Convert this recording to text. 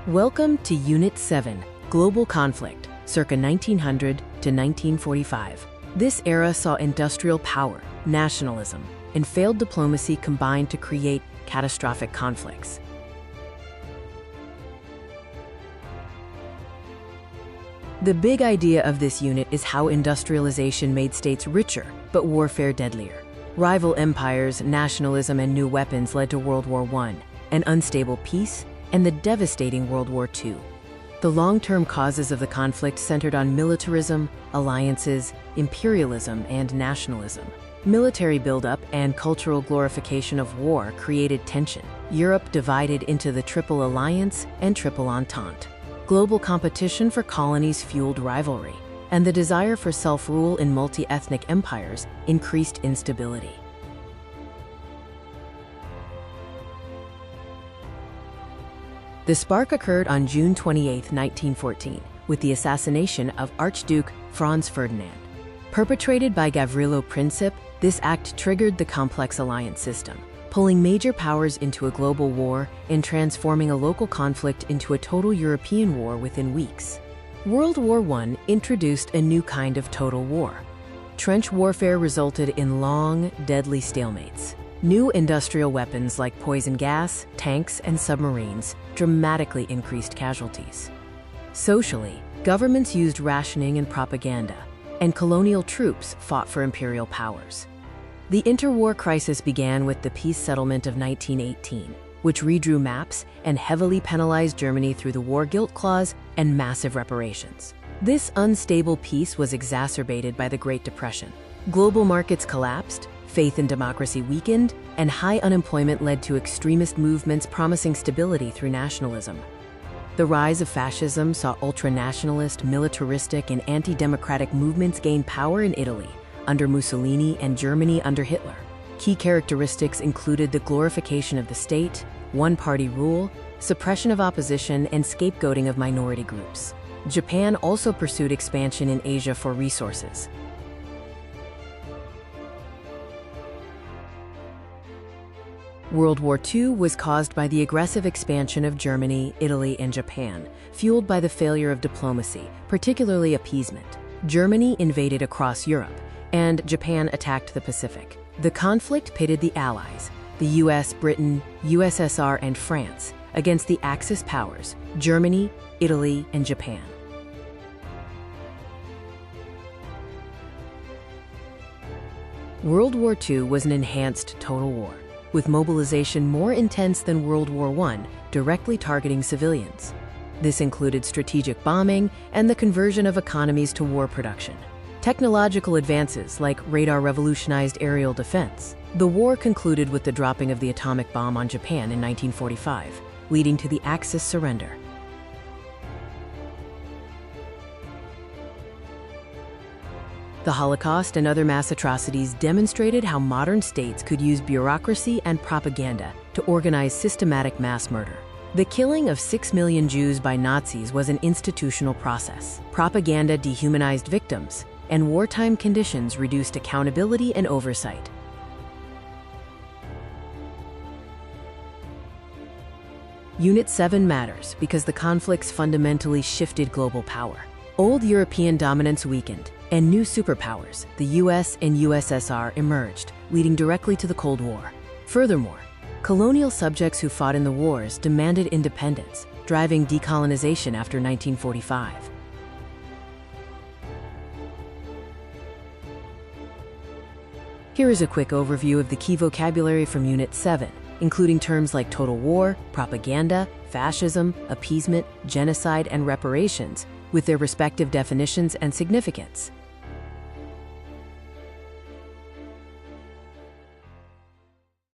Welcome to Unit 7, Global Conflict, circa 1900 to 1945. This era saw industrial power, nationalism, and failed diplomacy combined to create catastrophic conflicts. The big idea of this unit is how industrialization made states richer, but warfare deadlier. Rival empires, nationalism, and new weapons led to World War I, an unstable peace, and the devastating World War II. The long-term causes of the conflict centered on militarism, alliances, imperialism, and nationalism. Military buildup and cultural glorification of war created tension. Europe divided into the Triple Alliance and Triple Entente. Global competition for colonies fueled rivalry, and the desire for self-rule in multi-ethnic empires increased instability. The spark occurred on June 28, 1914, with the assassination of Archduke Franz Ferdinand. Perpetrated by Gavrilo Princip, this act triggered the complex alliance system, pulling major powers into a global war and transforming a local conflict into a total European war within weeks. World War I introduced a new kind of total war. Trench warfare resulted in long, deadly stalemates. New industrial weapons like poison gas, tanks, and submarines dramatically increased casualties. Socially, governments used rationing and propaganda, and colonial troops fought for imperial powers. The interwar crisis began with the peace settlement of 1918, which redrew maps and heavily penalized Germany through the War Guilt Clause and massive reparations. This unstable peace was exacerbated by the Great Depression. Global markets collapsed, faith in democracy weakened, and high unemployment led to extremist movements promising stability through nationalism. The rise of fascism saw ultranationalist, militaristic, and anti-democratic movements gain power in Italy under Mussolini and Germany under Hitler. Key characteristics included the glorification of the state, one-party rule, suppression of opposition, and scapegoating of minority groups. Japan also pursued expansion in Asia for resources. World War II was caused by the aggressive expansion of Germany, Italy, and Japan, fueled by the failure of diplomacy, particularly appeasement. Germany invaded across Europe, and Japan attacked the Pacific. The conflict pitted the Allies, the US, Britain, USSR, and France, against the Axis powers, Germany, Italy, and Japan. World War II was an enhanced total war, with mobilization more intense than World War I, directly targeting civilians. This included strategic bombing and the conversion of economies to war production. Technological advances like radar revolutionized aerial defense. The war concluded with the dropping of the atomic bomb on Japan in 1945, leading to the Axis surrender. The Holocaust and other mass atrocities demonstrated how modern states could use bureaucracy and propaganda to organize systematic mass murder. The killing of 6 million Jews by Nazis was an institutional process. Propaganda dehumanized victims, and wartime conditions reduced accountability and oversight. Unit 7 matters because the conflicts fundamentally shifted global power. Old European dominance weakened, and new superpowers, the US and USSR, emerged, leading directly to the Cold War. Furthermore, colonial subjects who fought in the wars demanded independence, driving decolonization after 1945. Here is a quick overview of the key vocabulary from Unit 7, including terms like total war, propaganda, fascism, appeasement, genocide, and reparations, with their respective definitions and significance.